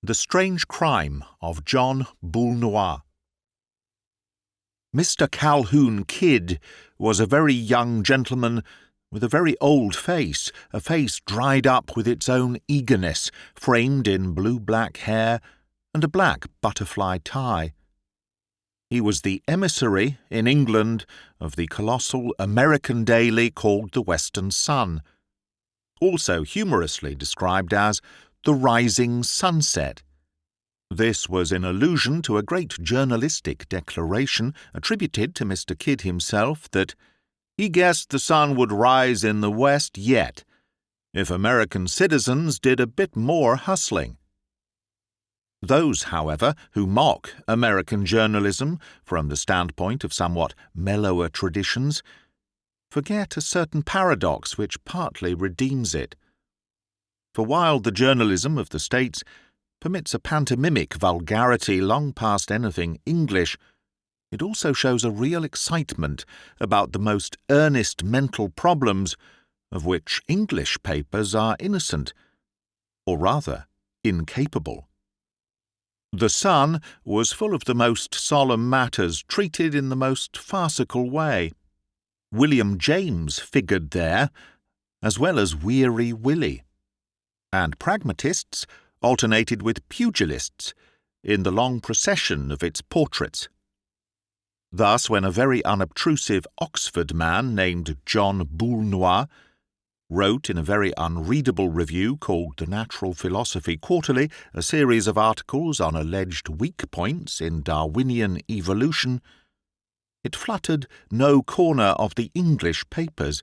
The Strange Crime of John Boulnois. Mr. Calhoun Kidd was a very young gentleman with a very old face, a face dried up with its own eagerness, framed in blue-black hair and a black butterfly tie. He was the emissary, in England, of the colossal American daily called the Western Sun, also humorously described as the Rising Sunset. This was in allusion to a great journalistic declaration attributed to Mr. Kidd himself that he guessed the sun would rise in the west yet, if American citizens did a bit more hustling. Those, however, who mock American journalism from the standpoint of somewhat mellower traditions forget a certain paradox which partly redeems it. For while the journalism of the States permits a pantomimic vulgarity long past anything English, it also shows a real excitement about the most earnest mental problems of which English papers are innocent, or rather, incapable. The Sun was full of the most solemn matters treated in the most farcical way. William James figured there, as well as Weary Willie, and pragmatists alternated with pugilists in the long procession of its portraits. Thus, when a very unobtrusive Oxford man named John Boulnois wrote in a very unreadable review called The Natural Philosophy Quarterly a series of articles on alleged weak points in Darwinian evolution, it fluttered no corner of the English papers.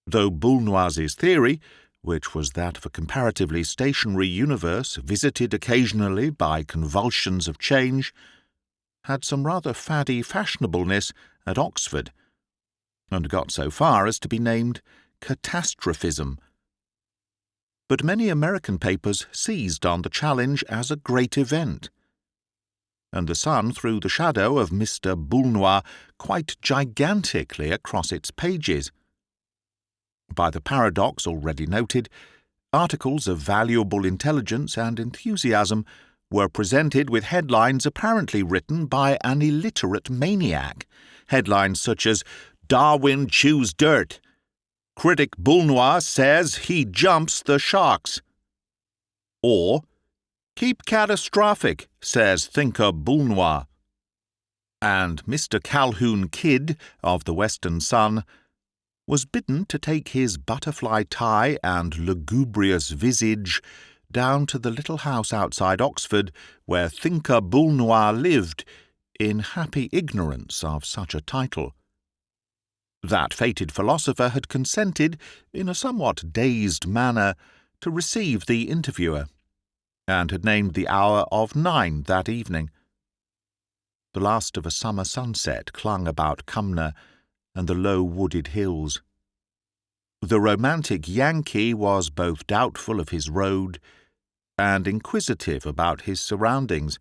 Though Boulnois's theory, which was that of a comparatively stationary universe visited occasionally by convulsions of change, had some rather faddy fashionableness at Oxford, and got so far as to be named catastrophism. But many American papers seized on the challenge as a great event, and the Sun threw the shadow of Mr. Boulnois quite gigantically across its pages. By the paradox already noted, articles of valuable intelligence and enthusiasm were presented with headlines apparently written by an illiterate maniac, headlines such as "Darwin Chews Dirt," "Critic Boulnois Says He Jumps the Sharks," or "Keep Catastrophic, Says Thinker Boulnois." And Mr. Calhoun Kidd of the Western Sun was bidden to take his butterfly tie and lugubrious visage down to the little house outside Oxford where Thinker Boulnois lived, in happy ignorance of such a title. That fated philosopher had consented, in a somewhat dazed manner, to receive the interviewer, and had named the hour of 9 that evening. The last of a summer sunset clung about Cumnor and the low-wooded hills. The romantic Yankee was both doubtful of his road and inquisitive about his surroundings,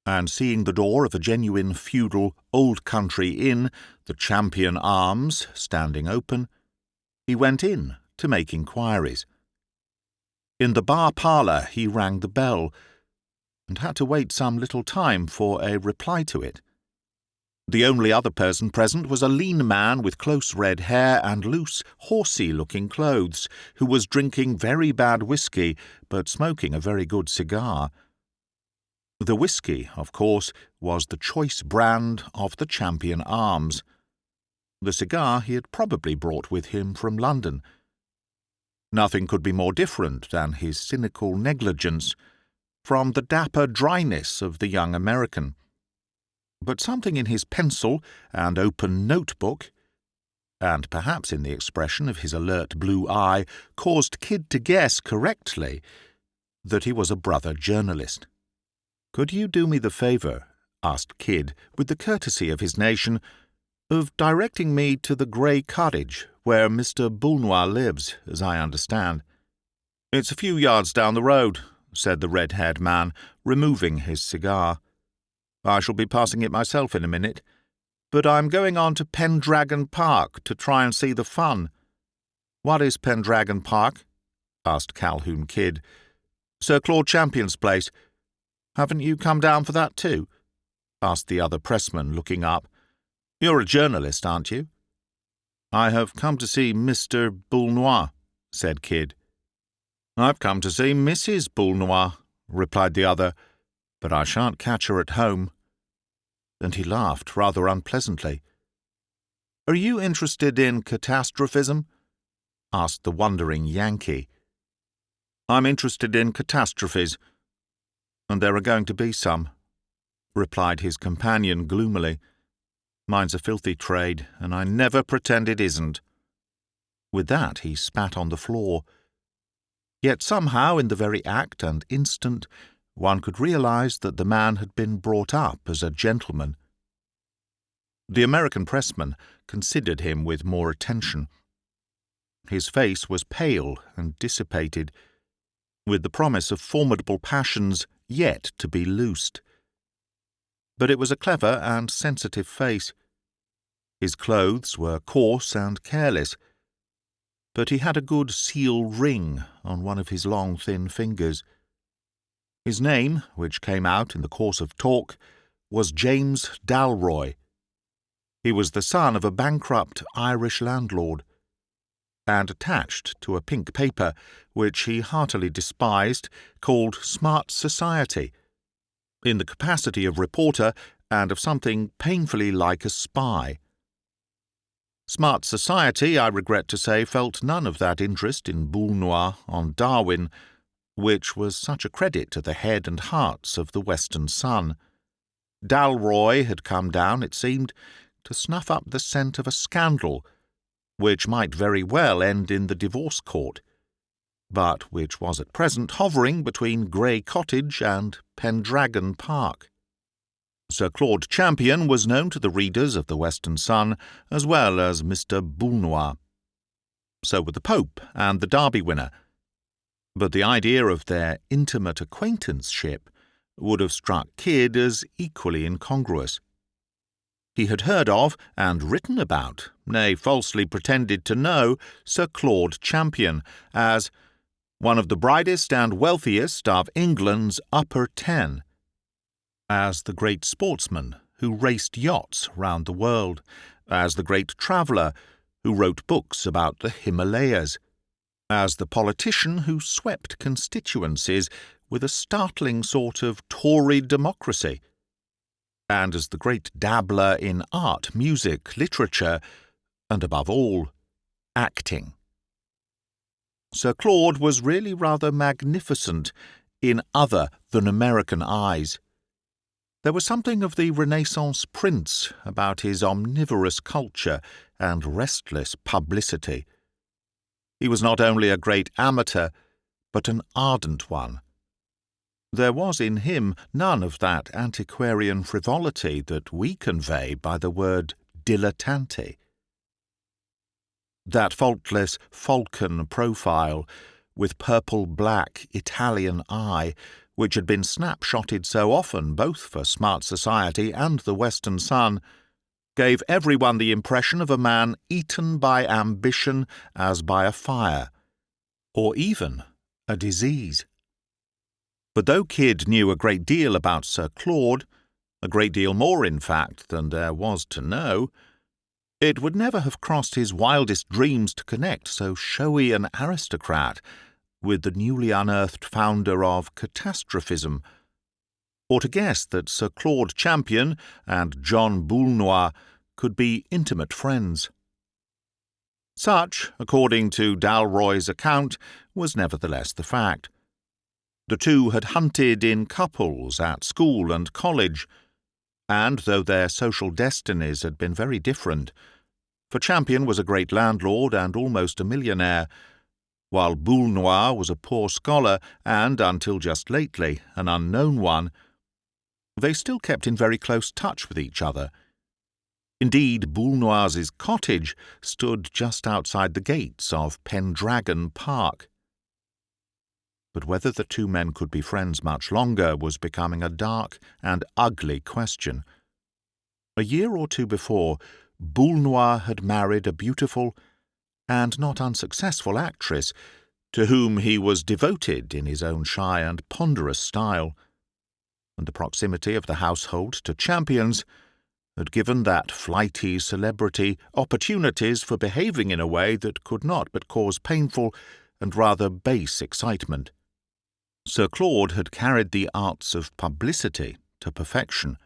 and seeing the door of a genuine feudal old-country inn, the Champion Arms, standing open, he went in to make inquiries. In the bar-parlour he rang the bell, and had to wait some little time for a reply to it. The only other person present was a lean man with close red hair and loose, horsey-looking clothes, who was drinking very bad whisky, but smoking a very good cigar. The whisky, of course, was the choice brand of the Champion Arms. The cigar he had probably brought with him from London. Nothing could be more different than his cynical negligence from the dapper dryness of the young American. But something in his pencil and open notebook, and perhaps in the expression of his alert blue eye, caused Kidd to guess correctly that he was a brother journalist. "Could you do me the favour," asked Kidd, with the courtesy of his nation, "of directing me to the grey cottage where Mr. Boulnois lives, as I understand?" "It's a few yards down the road," said the red-haired man, removing his cigar. "I shall be passing it myself in a minute, but I'm going on to Pendragon Park to try and see the fun." "What is Pendragon Park?" asked Calhoun Kidd. Sir Claude Champion's place. Haven't you come down for that too?" asked the other pressman, looking up. "You're a journalist, aren't you?" "I have come to see Mr. Boulnois," said Kidd. "I've come to see Mrs. Boulnois," replied the other, "but I shan't catch her at home." And he laughed rather unpleasantly. "Are you interested in catastrophism?" asked the wondering Yankee. "I'm interested in catastrophes, and there are going to be some," replied his companion gloomily. "Mine's a filthy trade, and I never pretend it isn't." With that he spat on the floor. Yet somehow, in the very act and instant, one could realize that the man had been brought up as a gentleman. The American pressman considered him with more attention. His face was pale and dissipated, with the promise of formidable passions yet to be loosed. But it was a clever and sensitive face. His clothes were coarse and careless, but he had a good seal ring on one of his long, thin fingers. His name, which came out in the course of talk, was James Dalroy. He was the son of a bankrupt Irish landlord, and attached to a pink paper, which he heartily despised, called Smart Society, in the capacity of reporter and of something painfully like a spy. Smart Society, I regret to say, felt none of that interest in Boulnois on Darwin, which was such a credit to the head and hearts of the Western Sun. Dalroy had come down, it seemed, to snuff up the scent of a scandal, which might very well end in the divorce court, but which was at present hovering between Grey Cottage and Pendragon Park. Sir Claude Champion was known to the readers of the Western Sun as well as Mr. Boulnois. So were the Pope and the Derby winner, but the idea of their intimate acquaintanceship would have struck Kidd as equally incongruous. He had heard of and written about, nay, falsely pretended to know, Sir Claude Champion as one of the brightest and wealthiest of England's upper 10, as the great sportsman who raced yachts round the world, as the great traveller who wrote books about the Himalayas, as the politician who swept constituencies with a startling sort of Tory democracy, and as the great dabbler in art, music, literature, and above all, acting. Sir Claude was really rather magnificent in other than American eyes. There was something of the Renaissance prince about his omnivorous culture and restless publicity. He was not only a great amateur, but an ardent one. There was in him none of that antiquarian frivolity that we convey by the word dilettante. That faultless falcon profile, with purple-black Italian eye, which had been snapshotted so often both for Smart Society and the Western Sun, gave everyone the impression of a man eaten by ambition as by a fire, or even a disease. But though Kidd knew a great deal about Sir Claude, a great deal more, in fact, than there was to know, it would never have crossed his wildest dreams to connect so showy an aristocrat with the newly unearthed founder of catastrophism, or to guess that Sir Claude Champion and John Boulnois could be intimate friends. Such, according to Dalroy's account, was nevertheless the fact. The two had hunted in couples at school and college, and though their social destinies had been very different, for Champion was a great landlord and almost a millionaire, while Boulnois was a poor scholar and, until just lately, an unknown one, they still kept in very close touch with each other. Indeed, Boulnois's cottage stood just outside the gates of Pendragon Park. But whether the two men could be friends much longer was becoming a dark and ugly question. A year or two before, Boulnois had married a beautiful and not unsuccessful actress, to whom he was devoted in his own shy and ponderous style, and the proximity of the household to champions had given that flighty celebrity opportunities for behaving in a way that could not but cause painful and rather base excitement. Sir Claude had carried the arts of publicity to perfection,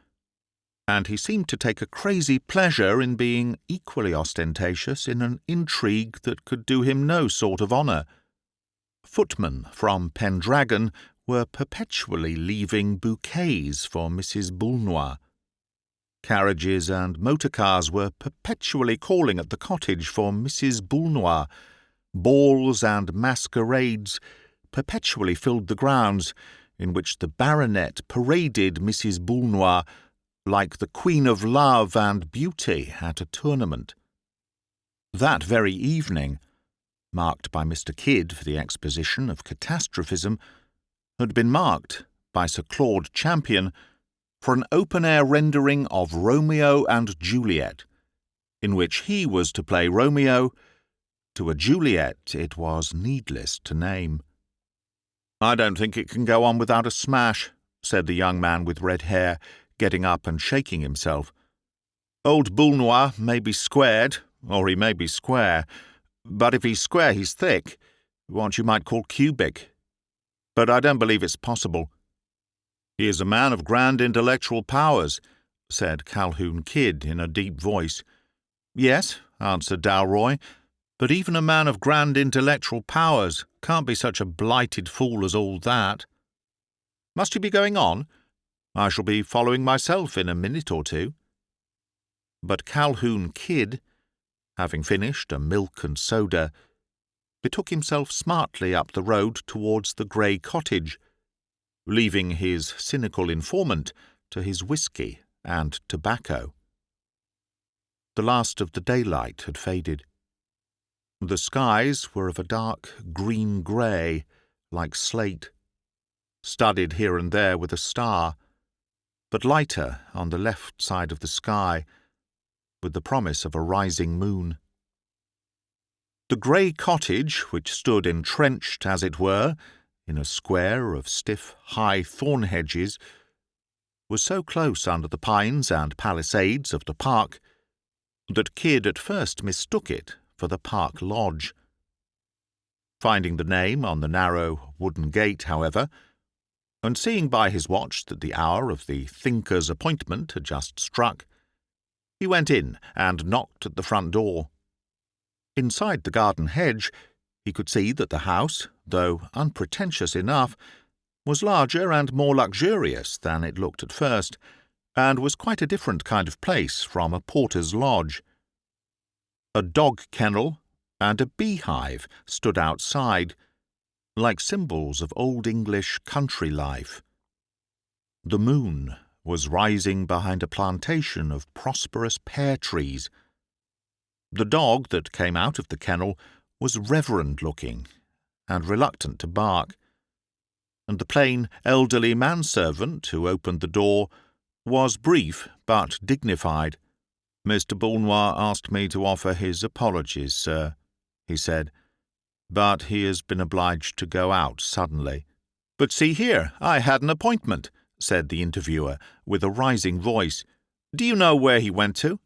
and he seemed to take a crazy pleasure in being equally ostentatious in an intrigue that could do him no sort of honour. Footmen from Pendragon were perpetually leaving bouquets for Mrs. Boulnois. Carriages and motor-cars were perpetually calling at the cottage for Mrs. Boulnois. Balls and masquerades perpetually filled the grounds, in which the baronet paraded Mrs. Boulnois like the Queen of Love and Beauty at a tournament. That very evening, marked by Mr. Kidd for the exposition of catastrophism, had been marked by Sir Claude Champion for an open-air rendering of Romeo and Juliet, in which he was to play Romeo to a Juliet it was needless to name. "I don't think it can go on without a smash," said the young man with red hair, getting up and shaking himself. "Old Boulnois may be squared, or he may be square, but if he's square he's thick, what you might call cubic. But I don't believe it's possible." "He is a man of grand intellectual powers," said Calhoun Kidd in a deep voice. "Yes," answered Dalroy, "but even a man of grand intellectual powers can't be such a blighted fool as all that. Must you be going on? I shall be following myself in a minute or two." But Calhoun Kidd, having finished a milk and soda, betook himself smartly up the road towards the grey cottage, leaving his cynical informant to his whisky and tobacco. The last of the daylight had faded. The skies were of a dark green-grey, like slate, studded here and there with a star, but lighter on the left side of the sky, with the promise of a rising moon. The grey cottage, which stood entrenched, as it were, in a square of stiff, high thorn hedges, was so close under the pines and palisades of the park that Kidd at first mistook it for the Park Lodge. Finding the name on the narrow wooden gate, however, and seeing by his watch that the hour of the thinker's appointment had just struck, he went in and knocked at the front door. Inside the garden hedge he could see that the house, though unpretentious enough, was larger and more luxurious than it looked at first, and was quite a different kind of place from a porter's lodge. A dog kennel and a beehive stood outside, like symbols of old English country life. The moon was rising behind a plantation of prosperous pear trees. The dog that came out of the kennel was reverend-looking and reluctant to bark, and the plain elderly manservant who opened the door was brief but dignified. "Mr. Boulnois asked me to offer his apologies, sir," he said, "but he has been obliged to go out suddenly." "But see here, I had an appointment," said the interviewer, with a rising voice. "Do you know where he went to?"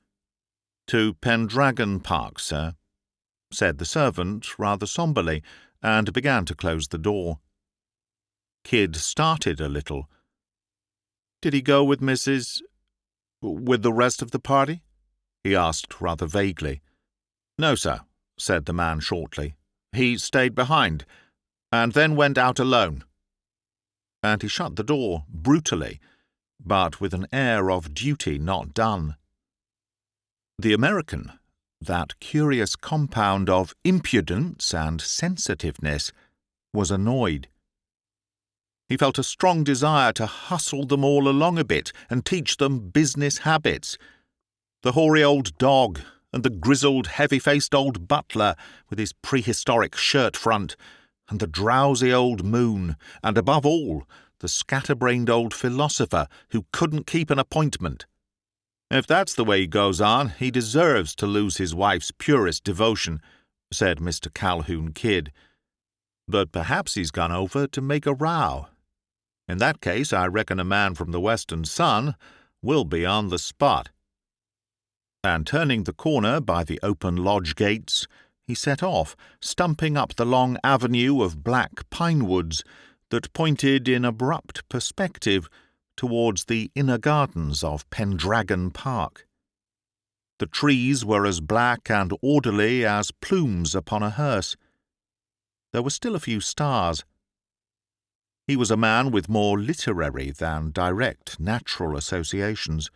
"To Pendragon Park, sir," said the servant rather sombrely, and began to close the door. Kidd started a little. "Did he go with with the rest of the party?" he asked rather vaguely. "No, sir," said the man shortly. "He stayed behind, and then went out alone." And he shut the door brutally, but with an air of duty not done. The American, that curious compound of impudence and sensitiveness, was annoyed. He felt a strong desire to hustle them all along a bit and teach them business habits. The hoary old dog, and the grizzled, heavy-faced old butler with his prehistoric shirt-front, and the drowsy old moon, and above all, the scatterbrained old philosopher who couldn't keep an appointment. "If that's the way he goes on, he deserves to lose his wife's purest devotion," said Mr. Calhoun Kidd. But perhaps he's gone over to make a row. In that case, I reckon a man from the Western Sun will be on the spot." And turning the corner by the open lodge gates, he set off, stumping up the long avenue of black pine woods that pointed in abrupt perspective towards the inner gardens of Pendragon Park. The trees were as black and orderly as plumes upon a hearse. There were still a few stars. He was a man with more literary than direct natural associations.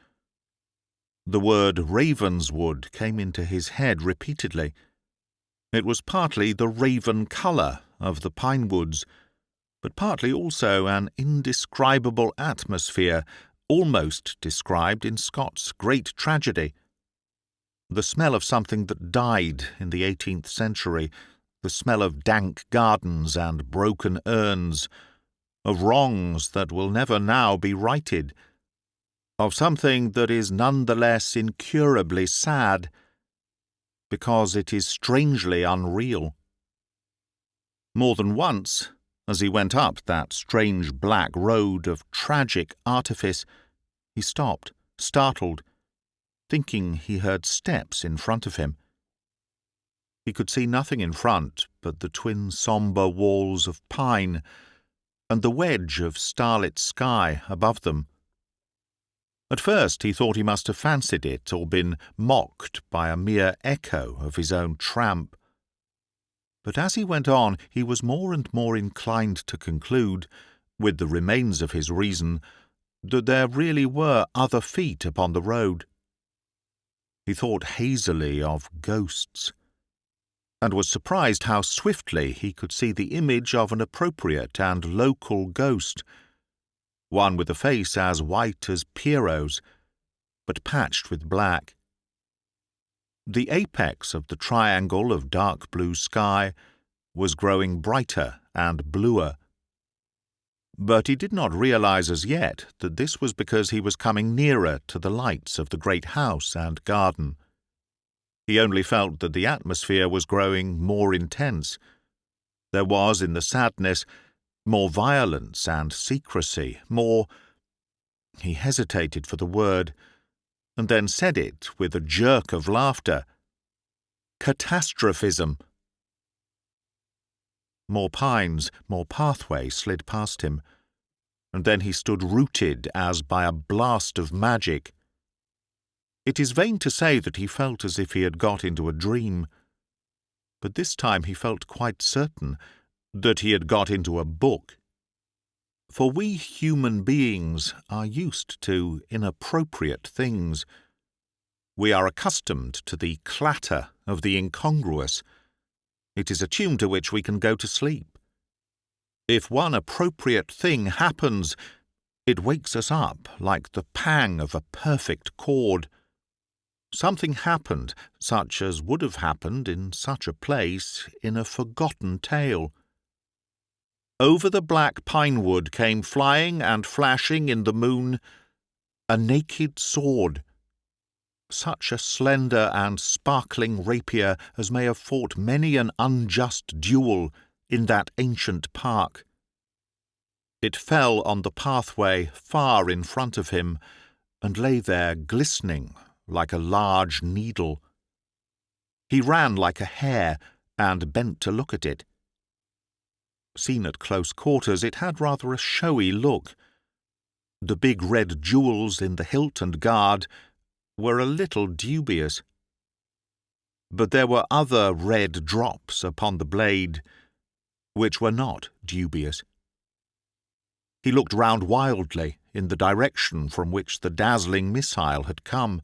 The word Ravenswood came into his head repeatedly. It was partly the raven colour of the pine woods, but partly also an indescribable atmosphere, almost described in Scott's great tragedy. The smell of something that died in the 18th century, the smell of dank gardens and broken urns, of wrongs that will never now be righted, of something that is none the less incurably sad, because it is strangely unreal. More than once, as he went up that strange black road of tragic artifice, he stopped, startled, thinking he heard steps in front of him. He could see nothing in front but the twin sombre walls of pine and the wedge of starlit sky above them. At first he thought he must have fancied it or been mocked by a mere echo of his own tramp. But as he went on, he was more and more inclined to conclude, with the remains of his reason, that there really were other feet upon the road. He thought hazily of ghosts, and was surprised how swiftly he could see the image of an appropriate and local ghost, one with a face as white as Pierrot's, but patched with black. The apex of the triangle of dark blue sky was growing brighter and bluer, but he did not realize as yet that this was because he was coming nearer to the lights of the great house and garden. He only felt that the atmosphere was growing more intense. There was in the sadness more violence and secrecy, more— He hesitated for the word, and then said it with a jerk of laughter. Catastrophism. More pines, more pathway slid past him, and then he stood rooted as by a blast of magic. It is vain to say that he felt as if he had got into a dream, but this time he felt quite certain that he had got into a book. For we human beings are used to inappropriate things. We are accustomed to the clatter of the incongruous. It is a tune to which we can go to sleep. If one appropriate thing happens, it wakes us up like the pang of a perfect chord. Something happened, such as would have happened in such a place in a forgotten tale. Over the black pine wood came flying and flashing in the moon a naked sword, such a slender and sparkling rapier as may have fought many an unjust duel in that ancient park. It fell on the pathway far in front of him and lay there glistening like a large needle. He ran like a hare and bent to look at it. Seen at close quarters, it had rather a showy look. The big red jewels in the hilt and guard were a little dubious. But there were other red drops upon the blade, which were not dubious. He looked round wildly in the direction from which the dazzling missile had come,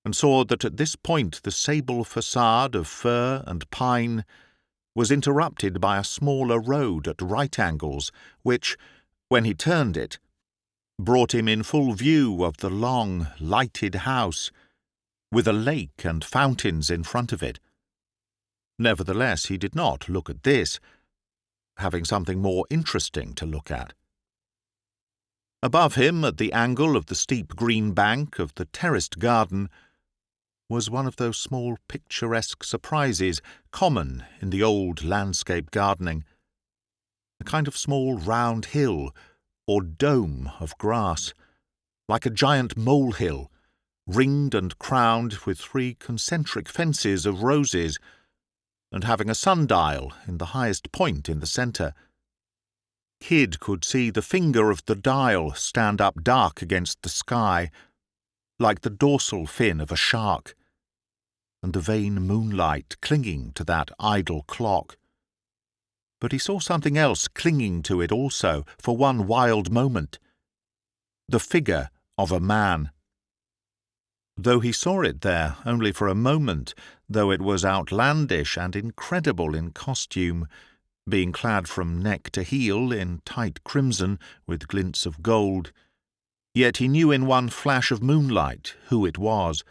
and saw that at this point the sable facade of fir and pine was interrupted by a smaller road at right angles, which, when he turned it, brought him in full view of the long, lighted house, with a lake and fountains in front of it. Nevertheless, he did not look at this, having something more interesting to look at. Above him, at the angle of the steep green bank of the terraced garden, was one of those small picturesque surprises common in the old landscape gardening. A kind of small round hill or dome of grass, like a giant molehill, ringed and crowned with 3 concentric fences of roses, and having a sundial in the highest point in the centre. Kid could see the finger of the dial stand up dark against the sky, like the dorsal fin of a shark, and the vain moonlight clinging to that idle clock. But he saw something else clinging to it also for one wild moment. The figure of a man. Though he saw it there only for a moment, though it was outlandish and incredible in costume, being clad from neck to heel in tight crimson with glints of gold, yet he knew in one flash of moonlight who it was.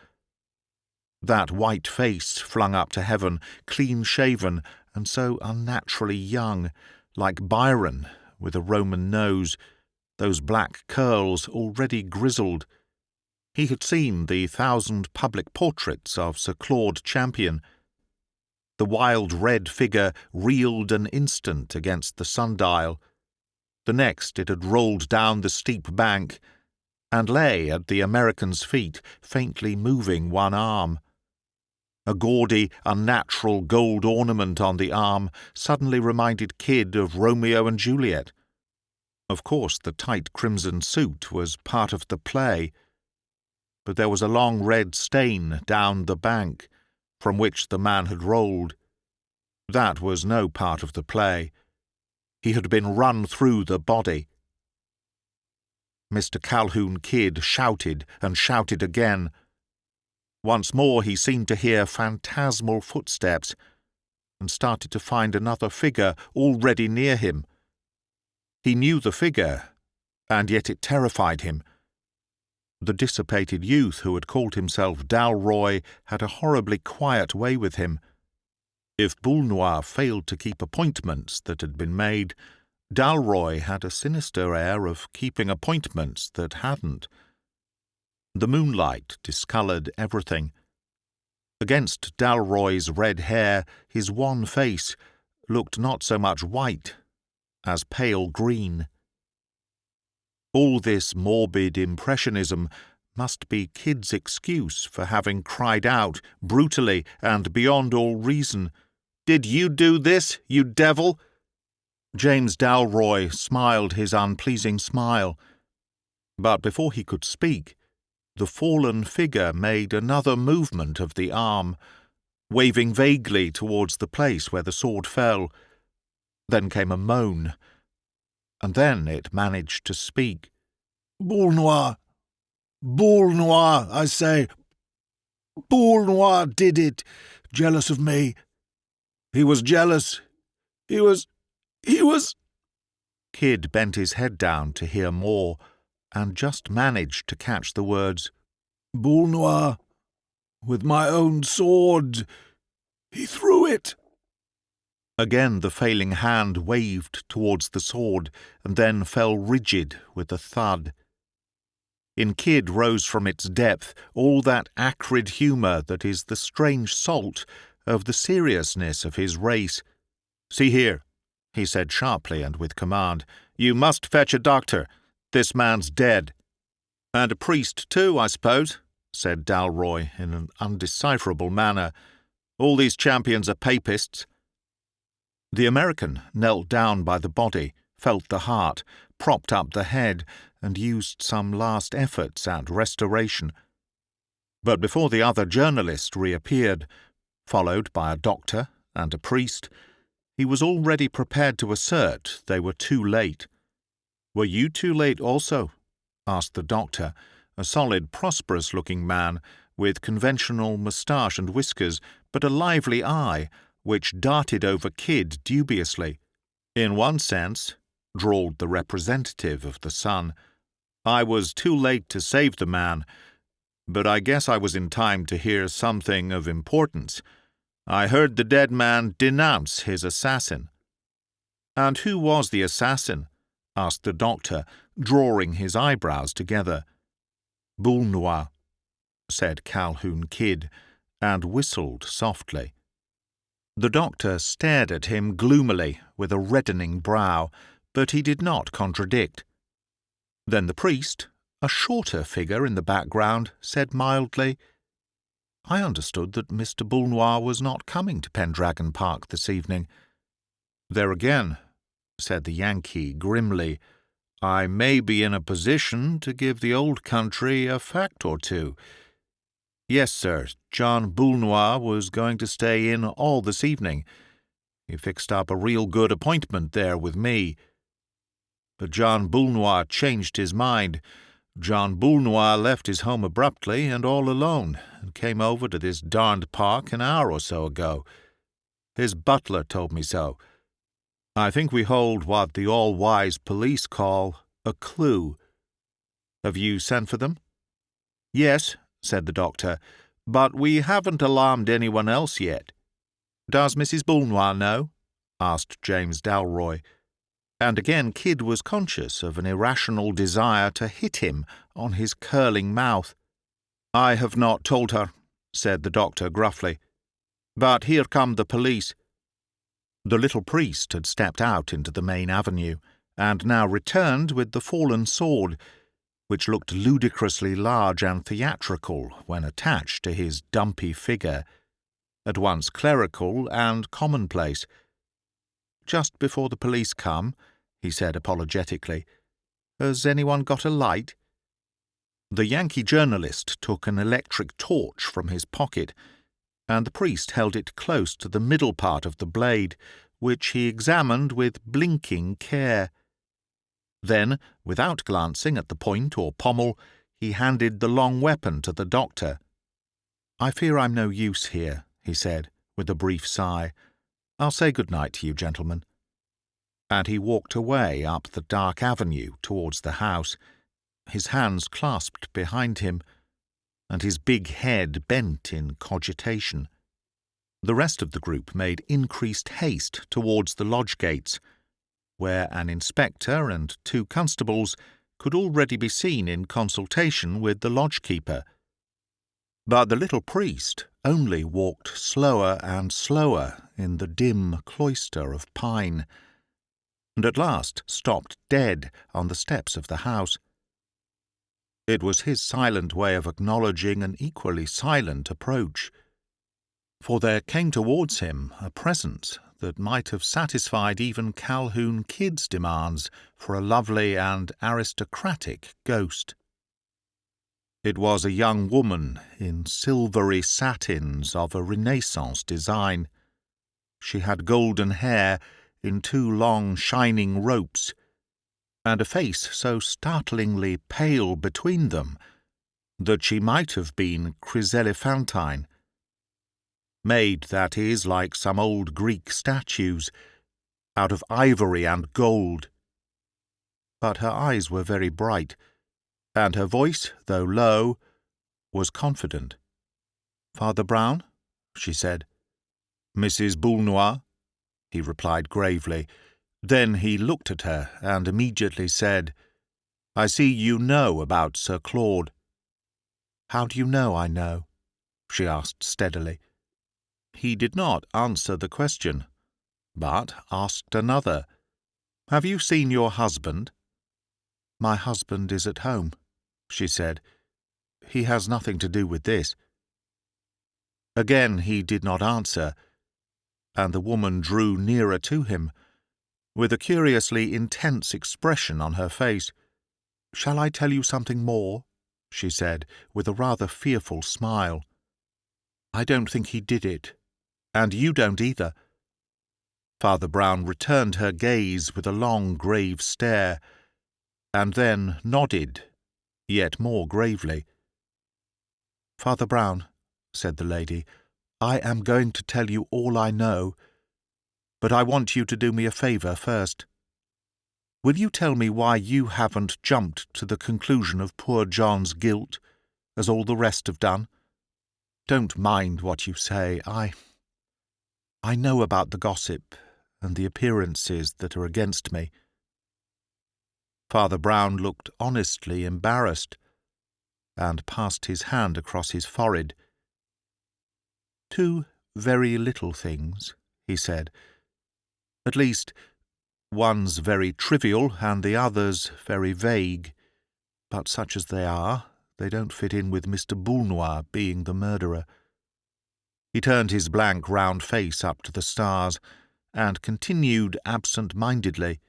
That white face flung up to heaven, clean-shaven and so unnaturally young, like Byron with a Roman nose, those black curls already grizzled. He had seen the 1,000 public portraits of Sir Claude Champion. The wild red figure reeled an instant against the sundial. The next it had rolled down the steep bank, and lay at the American's feet, faintly moving one arm. A gaudy, unnatural gold ornament on the arm suddenly reminded Kid of Romeo and Juliet. Of course, the tight crimson suit was part of the play, but there was a long red stain down the bank, from which the man had rolled. That was no part of the play. He had been run through the body. Mr. Calhoun Kid shouted and shouted again. Once more he seemed to hear phantasmal footsteps, and started to find another figure already near him. He knew the figure, and yet it terrified him. The dissipated youth who had called himself Dalroy had a horribly quiet way with him. If Boulnois failed to keep appointments that had been made, Dalroy had a sinister air of keeping appointments that hadn't. The moonlight discoloured everything. Against Dalroy's red hair, his wan face looked not so much white as pale green. All this morbid impressionism must be Kid's excuse for having cried out, brutally and beyond all reason, "Did you do this, you devil?" James Dalroy smiled his unpleasing smile, but before he could speak, the fallen figure made another movement of the arm, waving vaguely towards the place where the sword fell. Then came a moan, and then it managed to speak. "Boulnois! Boulnois, I say! Boulnois did it! Jealous of me! He was jealous! He was... Kid bent his head down to hear more, and just managed to catch the words, "Boulnois, with my own sword. He threw it." Again the failing hand waved towards the sword, and then fell rigid with a thud. In Kid rose from its depth all that acrid humour that is the strange salt of the seriousness of his race. "See here," he said sharply and with command, "you must fetch a doctor. This man's dead." "And a priest too, I suppose," said Dalroy in an undecipherable manner. "All these champions are papists." The American knelt down by the body, felt the heart, propped up the head, and used some last efforts at restoration. But before the other journalist reappeared, followed by a doctor and a priest, he was already prepared to assert they were too late. "Were you too late also?" asked the doctor, a solid, prosperous-looking man, with conventional moustache and whiskers, but a lively eye, which darted over Kid dubiously. "In one sense," drawled the representative of the Sun, "I was too late to save the man, but I guess I was in time to hear something of importance. I heard the dead man denounce his assassin." "And who was the assassin?" asked the doctor, drawing his eyebrows together. "Boulnois," said Calhoun Kid, and whistled softly. The doctor stared at him gloomily with a reddening brow, but he did not contradict. Then the priest, a shorter figure in the background, said mildly, "I understood that Mr. Boulnois was not coming to Pendragon Park this evening." "There again," said the Yankee grimly, "I may be in a position to give the old country a fact or two. Yes, sir, John Boulnois was going to stay in all this evening. He fixed up a real good appointment there with me. But John Boulnois changed his mind. John Boulnois left his home abruptly and all alone, and came over to this darned park an hour or so ago. His butler told me so. I think we hold what the all-wise police call a clue. Have you sent for them?" "Yes," said the doctor, "but we haven't alarmed anyone else yet." "Does Mrs. Boulnois know?" asked James Dalroy. And again Kidd was conscious of an irrational desire to hit him on his curling mouth. "I have not told her," said the doctor gruffly. "But here come the police." The little priest had stepped out into the main avenue, and now returned with the fallen sword, which looked ludicrously large and theatrical when attached to his dumpy figure, at once clerical and commonplace. "Just before the police come," he said apologetically, "has anyone got a light?" The Yankee journalist took an electric torch from his pocket, and the priest held it close to the middle part of the blade, which he examined with blinking care. Then, without glancing at the point or pommel, he handed the long weapon to the doctor. "I fear I'm no use here," he said, with a brief sigh. "I'll say good night to you, gentlemen." And he walked away up the dark avenue towards the house, his hands clasped behind him, and his big head bent in cogitation. The rest of the group made increased haste towards the lodge gates, where an inspector and 2 constables could already be seen in consultation with the lodge-keeper. But the little priest only walked slower and slower in the dim cloister of pine, and at last stopped dead on the steps of the house. It was his silent way of acknowledging an equally silent approach, for there came towards him a presence that might have satisfied even Calhoun Kidd's demands for a lovely and aristocratic ghost. It was a young woman in silvery satins of a Renaissance design. She had golden hair in 2 long shining ropes, and a face so startlingly pale between them that she might have been chryselephantine. Made, that is, like some old Greek statues, out of ivory and gold. But her eyes were very bright, and her voice, though low, was confident. "Father Brown?" she said. "Mrs. Boulnois?" he replied gravely. Then he looked at her and immediately said, "I see you know about Sir Claude." "How do you know I know?" she asked steadily. He did not answer the question, but asked another. "Have you seen your husband?" "My husband is at home," she said. "He has nothing to do with this." Again he did not answer, and the woman drew nearer to him, with a curiously intense expression on her face. "Shall I tell you something more?" she said, with a rather fearful smile. "I don't think he did it, and you don't either." Father Brown returned her gaze with a long, grave stare, and then nodded, yet more gravely. "Father Brown," said the lady, "I am going to tell you all I know, but I want you to do me a favour first. Will you tell me why you haven't jumped to the conclusion of poor John's guilt, as all the rest have done? Don't mind what you say. I know about the gossip and the appearances that are against me." Father Brown looked honestly embarrassed, and passed his hand across his forehead. "Two very little things," he said. "At least, one's very trivial and the other's very vague. But such as they are, they don't fit in with Mr. Boulnois being the murderer." He turned his blank round face up to the stars and continued absent-mindedly.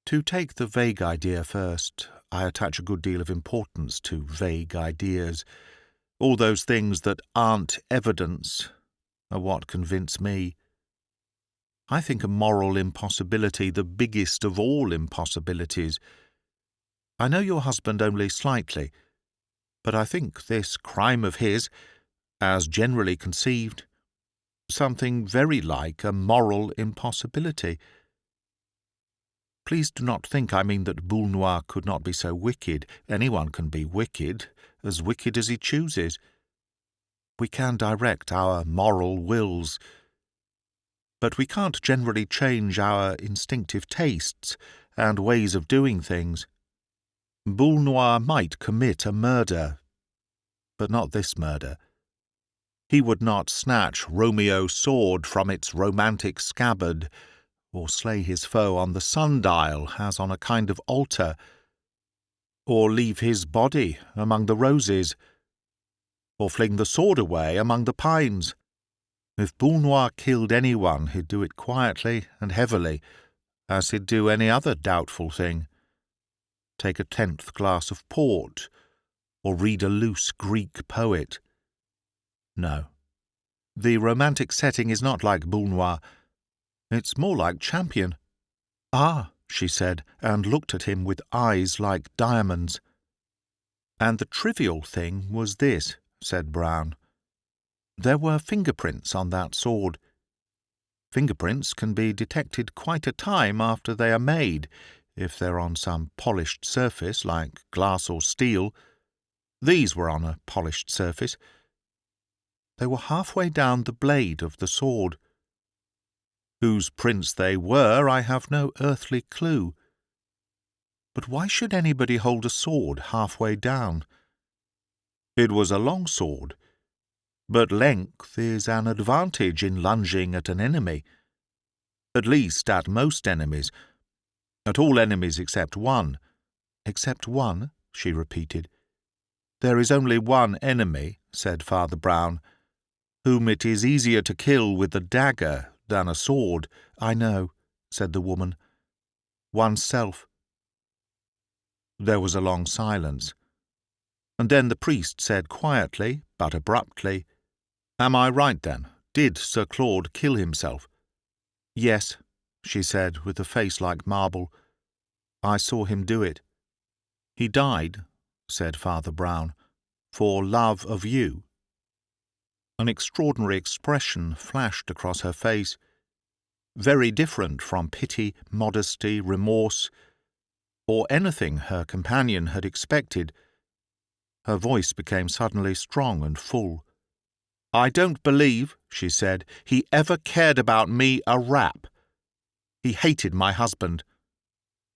"To take the vague idea first, I attach a good deal of importance to vague ideas. All those things that aren't evidence are what convince me. I think a moral impossibility the biggest of all impossibilities. I know your husband only slightly, but I think this crime of his, as generally conceived, something very like a moral impossibility. Please do not think I mean that Boulnois could not be so wicked. Anyone can be wicked as he chooses. We can direct our moral wills, but we can't generally change our instinctive tastes and ways of doing things. Boulnois might commit a murder, but not this murder. He would not snatch Romeo's sword from its romantic scabbard, or slay his foe on the sundial as on a kind of altar, or leave his body among the roses, or fling the sword away among the pines. If Boulnois killed anyone, he'd do it quietly and heavily, as he'd do any other doubtful thing. Take a 10th glass of port, or read a loose Greek poet. No, the romantic setting is not like Boulnois. It's more like Champion." "Ah," she said, and looked at him with eyes like diamonds. "And the trivial thing was this," said Brown. "There were fingerprints on that sword. Fingerprints can be detected quite a time after they are made, if they're on some polished surface like glass or steel. These were on a polished surface. They were halfway down the blade of the sword. Whose prints they were, I have no earthly clue. But why should anybody hold a sword halfway down? It was a long sword, but length is an advantage in lunging at an enemy. At least at most enemies. At all enemies except one." "Except one?" she repeated. "There is only one enemy," said Father Brown, "whom it is easier to kill with a dagger than a sword." "I know," said the woman. "Oneself." There was a long silence, and then the priest said quietly, but abruptly, "Am I right, then? Did Sir Claude kill himself?" "Yes," she said, with a face like marble. "I saw him do it." "He died," said Father Brown, "for love of you." An extraordinary expression flashed across her face, very different from pity, modesty, remorse, or anything her companion had expected. Her voice became suddenly strong and full. "I don't believe," she said, "he ever cared about me a rap. He hated my husband."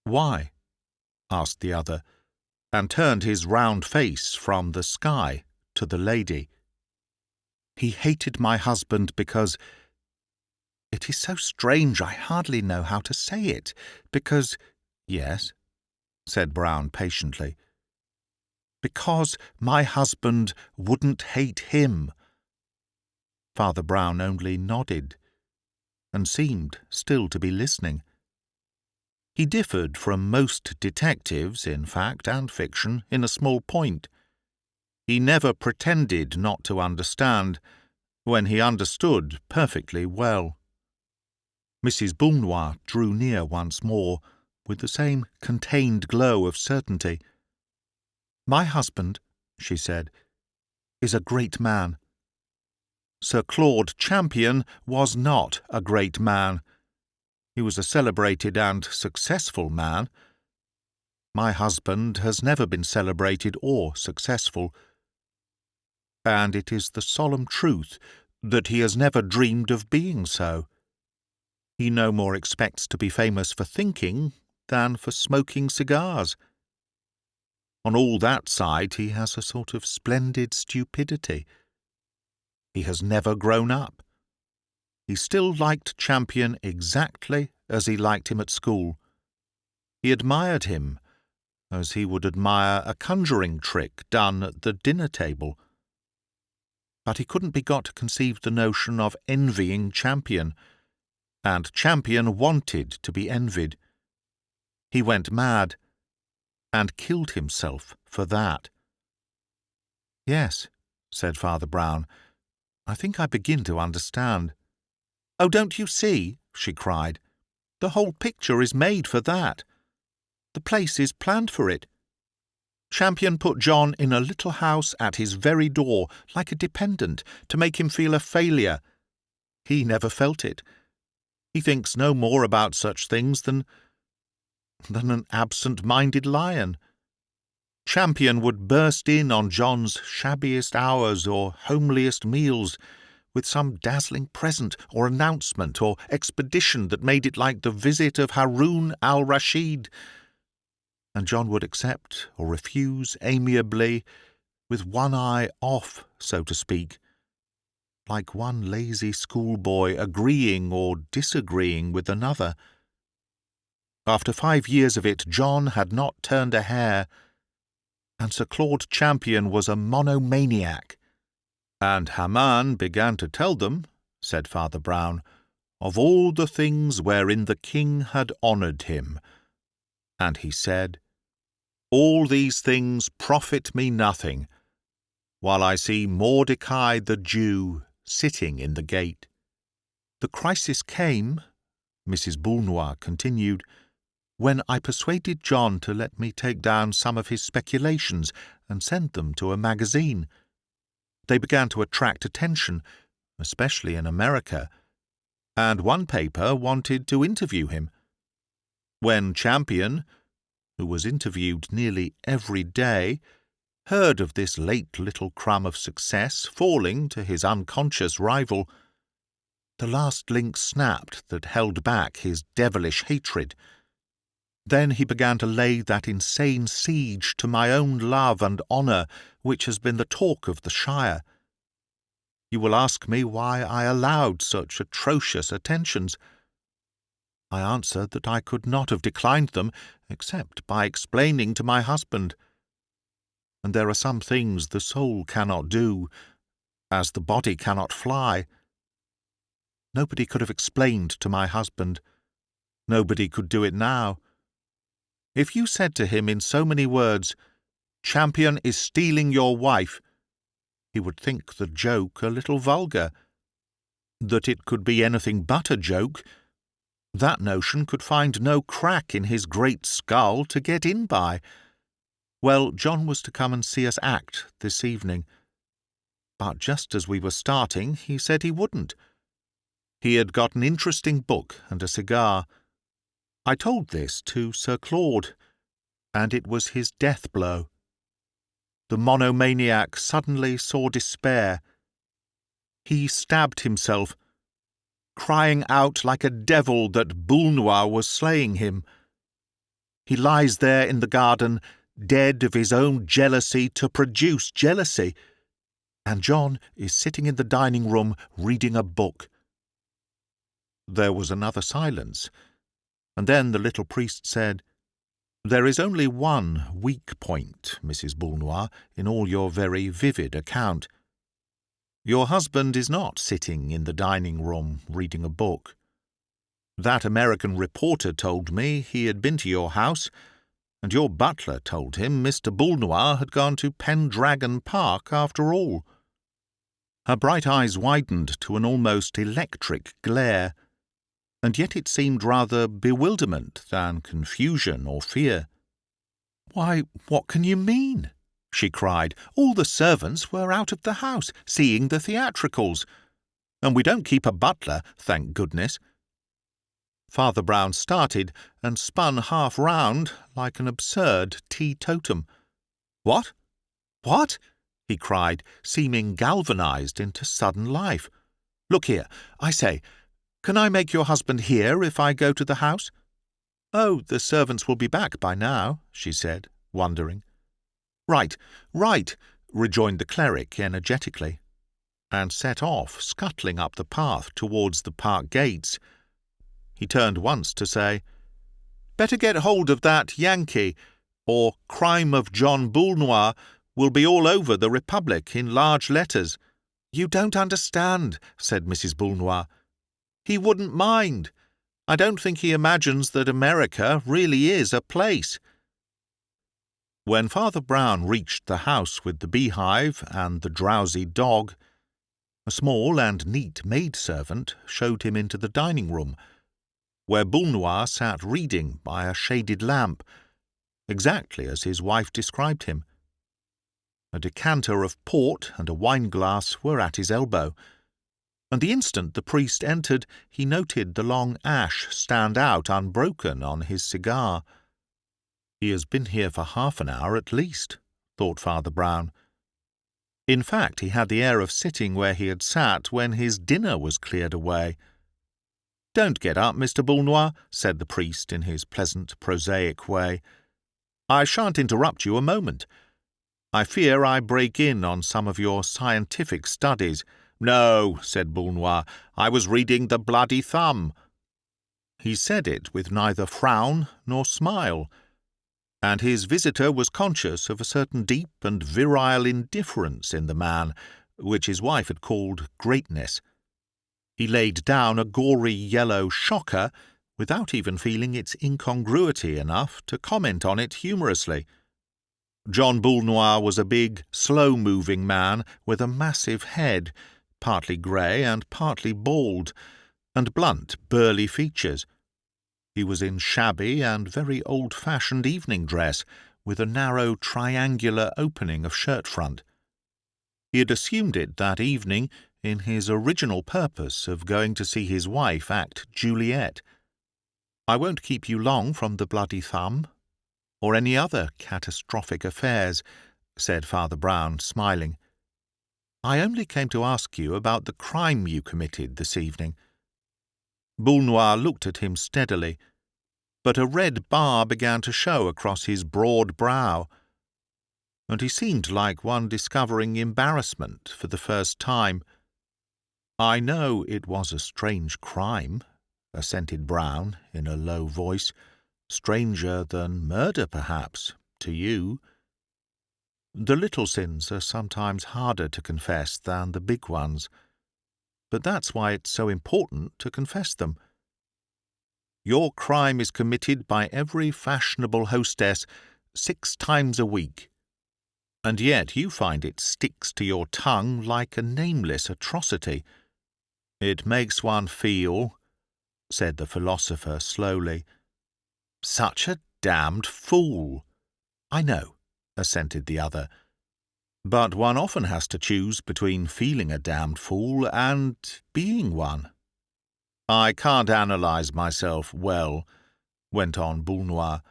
"Why?" asked the other, and turned his round face from the sky to the lady. "He hated my husband because— It is so strange I hardly know how to say it, because—" "Yes," said Brown patiently. "Because my husband wouldn't hate him." Father Brown only nodded, and seemed still to be listening. He differed from most detectives, in fact and fiction, in a small point. He never pretended not to understand, when he understood perfectly well. Mrs. Boulnois drew near once more, with the same contained glow of certainty. "My husband," she said, "is a great man. Sir Claude Champion was not a great man. He was a celebrated and successful man. My husband has never been celebrated or successful. And it is the solemn truth that he has never dreamed of being so. He no more expects to be famous for thinking than for smoking cigars. On all that side he has a sort of splendid stupidity. He has never grown up. He still liked Champion exactly as he liked him at school. He admired him as he would admire a conjuring trick done at the dinner table. But he couldn't be got to conceive the notion of envying Champion, and Champion wanted to be envied. He went mad, and killed himself for that. "Yes," said Father Brown, "I think I begin to understand." "Oh, don't you see?" she cried. "The whole picture is made for that. The place is planned for it. Champion put John in a little house at his very door, like a dependent, to make him feel a failure. He never felt it. He thinks no more about such things than an absent-minded lion. Champion would burst in on John's shabbiest hours or homeliest meals with some dazzling present or announcement or expedition that made it like the visit of Haroun al-Rashid, and John would accept or refuse amiably, with one eye off, so to speak, like one lazy schoolboy agreeing or disagreeing with another. After 5 years of it, John had not turned a hair, and Sir Claude Champion was a monomaniac. And Haman began to tell them, said Father Brown, of all the things wherein the king had honoured him. And he said, "All these things profit me nothing, while I see Mordecai the Jew sitting in the gate." "The crisis came," Mrs. Boulnois continued, "when I persuaded John to let me take down some of his speculations and send them to a magazine. They began to attract attention, especially in America, and one paper wanted to interview him. When Champion, who was interviewed nearly every day, heard of this late little crumb of success falling to his unconscious rival, the last link snapped that held back his devilish hatred. Then he began to lay that insane siege to my own love and honour which has been the talk of the shire. You will ask me why I allowed such atrocious attentions. I answered that I could not have declined them except by explaining to my husband. And there are some things the soul cannot do, as the body cannot fly. Nobody could have explained to my husband. Nobody could do it now. If you said to him in so many words, 'Champion is stealing your wife,' he would think the joke a little vulgar. That it could be anything but a joke, that notion could find no crack in his great skull to get in by. Well, John was to come and see us act this evening. But just as we were starting, he said he wouldn't. He had got an interesting book and a cigar. I told this to Sir Claude, and it was his death-blow. The monomaniac suddenly saw despair. He stabbed himself, crying out like a devil that Boulnois was slaying him. He lies there in the garden, dead of his own jealousy to produce jealousy, and John is sitting in the dining-room reading a book." There was another silence, and then the little priest said, "There is only one weak point, Mrs. Boulnois, in all your very vivid account. Your husband is not sitting in the dining-room reading a book. That American reporter told me he had been to your house, and your butler told him Mr. Boulnois had gone to Pendragon Park after all." Her bright eyes widened to an almost electric glare, and yet it seemed rather bewilderment than confusion or fear. "Why, what can you mean?" she cried. "All the servants were out of the house, seeing the theatricals. And we don't keep a butler, thank goodness." Father Brown started and spun half round like an absurd teetotum. "What? What?" he cried, seeming galvanized into sudden life. "Look here, I say, can I make your husband hear if I go to the house?" "Oh, the servants will be back by now," she said, wondering. "Right, right," rejoined the cleric energetically. and set off, scuttling up the path towards the park gates. He turned once to say, "Better get hold of that Yankee, or Crime of John Boulnois will be all over the Republic in large letters." "You don't understand," said Mrs. Boulnois. "He wouldn't mind. I don't think he imagines that America really is a place." When Father Brown reached the house with the beehive and the drowsy dog, a small and neat maidservant showed him into the dining-room, where Boulnois sat reading by a shaded lamp, exactly as his wife described him. A decanter of port and a wine-glass were at his elbow, and the instant the priest entered he noted the long ash stand out unbroken on his cigar. "He has been here for half an hour at least," thought Father Brown. In fact, he had the air of sitting where he had sat when his dinner was cleared away. "Don't get up, Mr. Boulnois," said the priest in his pleasant, prosaic way. "I shan't interrupt you a moment. I fear I break in on some of your scientific studies." "No," said Boulnois, "I was reading the Bloody Thumb." He said it with neither frown nor smile, and his visitor was conscious of a certain deep and virile indifference in the man, which his wife had called greatness. He laid down a gory yellow shocker without even feeling its incongruity enough to comment on it humorously. John Boulnois was a big, slow-moving man with a massive head, partly grey and partly bald, and blunt, burly features. He was in shabby and very old-fashioned evening dress, with a narrow triangular opening of shirt-front. He had assumed it that evening in his original purpose of going to see his wife act Juliet. "I won't keep you long from the Bloody Thumb, or any other catastrophic affairs," said Father Brown, smiling. "I only came to ask you about the crime you committed this evening." Boulnois looked at him steadily, but a red bar began to show across his broad brow, and he seemed like one discovering embarrassment for the first time. "I know it was a strange crime," assented Brown in a low voice. "Stranger than murder, perhaps, to you. The little sins are sometimes harder to confess than the big ones, but that's why it's so important to confess them. Your crime is committed by every fashionable hostess 6 times a week, and yet you find it sticks to your tongue like a nameless atrocity. It makes one feel," said the philosopher slowly, "such a damned fool." "I know," assented the other, "but one often has to choose between feeling a damned fool and being one." "I can't analyse myself well," went on Boulnois,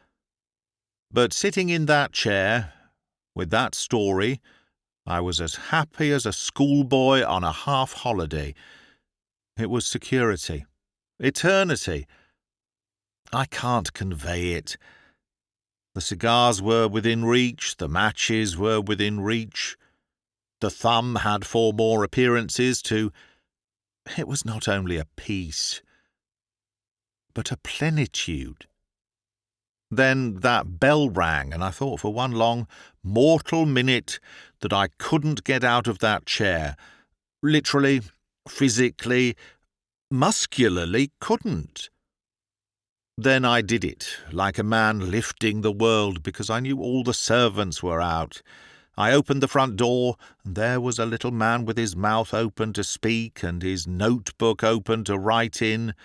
"but sitting in that chair, with that story, I was as happy as a schoolboy on a half-holiday. It was security, eternity. I can't convey it. The cigars were within reach, the matches were within reach. The thumb had 4 more appearances to... It was not only a peace, but a plenitude. Then that bell rang, and I thought for one long, mortal minute that I couldn't get out of that chair. Literally, physically, muscularly couldn't. Then I did it, like a man lifting the world, because I knew all the servants were out. I opened the front door, and there was a little man with his mouth open to speak and his notebook open to write in.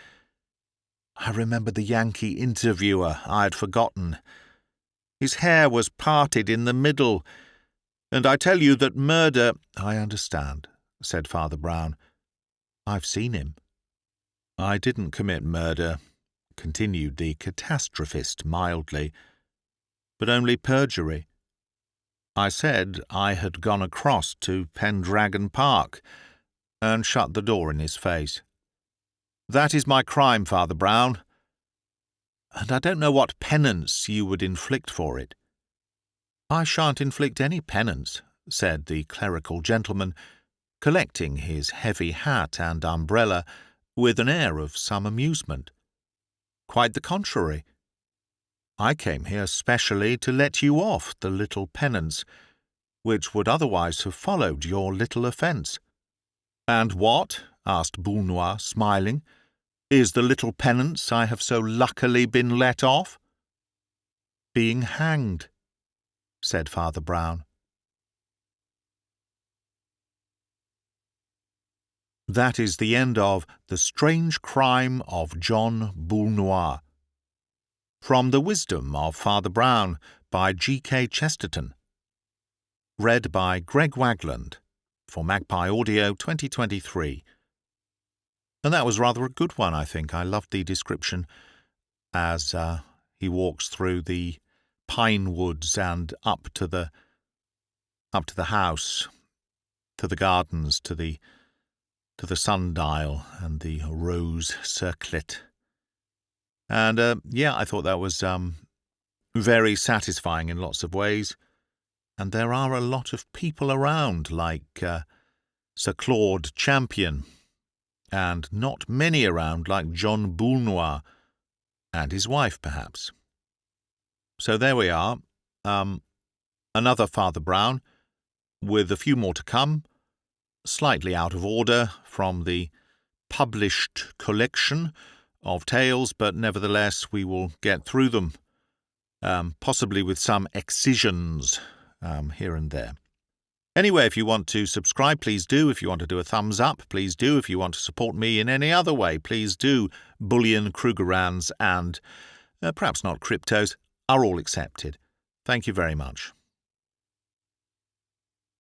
I remembered the Yankee interviewer I had forgotten. His hair was parted in the middle, and I tell you that murder— "I understand," said Father Brown. "I've seen him." "I didn't commit murder," continued the catastrophist mildly, "but only perjury. I said I had gone across to Pendragon Park, and shut the door in his face. That is my crime, Father Brown, and I don't know what penance you would inflict for it." "I shan't inflict any penance," said the clerical gentleman, collecting his heavy hat and umbrella with an air of some amusement. "Quite the contrary. I came here specially to let you off the little penance, which would otherwise have followed your little offence." "And what," asked Boulnois, smiling, "is the little penance I have so luckily been let off?" "Being hanged," said Father Brown. That is the end of The Strange Crime of John Boulnois, from The Wisdom of Father Brown by G.K. Chesterton. Read by Greg Wagland for Magpie Audio 2023. And that was rather a good one, I think. I loved the description as he walks through the pine woods and up to the house, to the gardens, to the sundial and the rose circlet. And I thought that was very satisfying in lots of ways. And there are a lot of people around, like Sir Claude Champion, and not many around like John Boulnois and his wife, perhaps. So there we are, another Father Brown, with a few more to come, slightly out of order from the published collection of tales, but nevertheless we will get through them, possibly with some excisions here and there. Anyway, if you want to subscribe, please do. If you want to do a thumbs up, please do. If you want to support me in any other way, please do. Bullion, Krugerrands and perhaps not cryptos are all accepted. Thank you very much.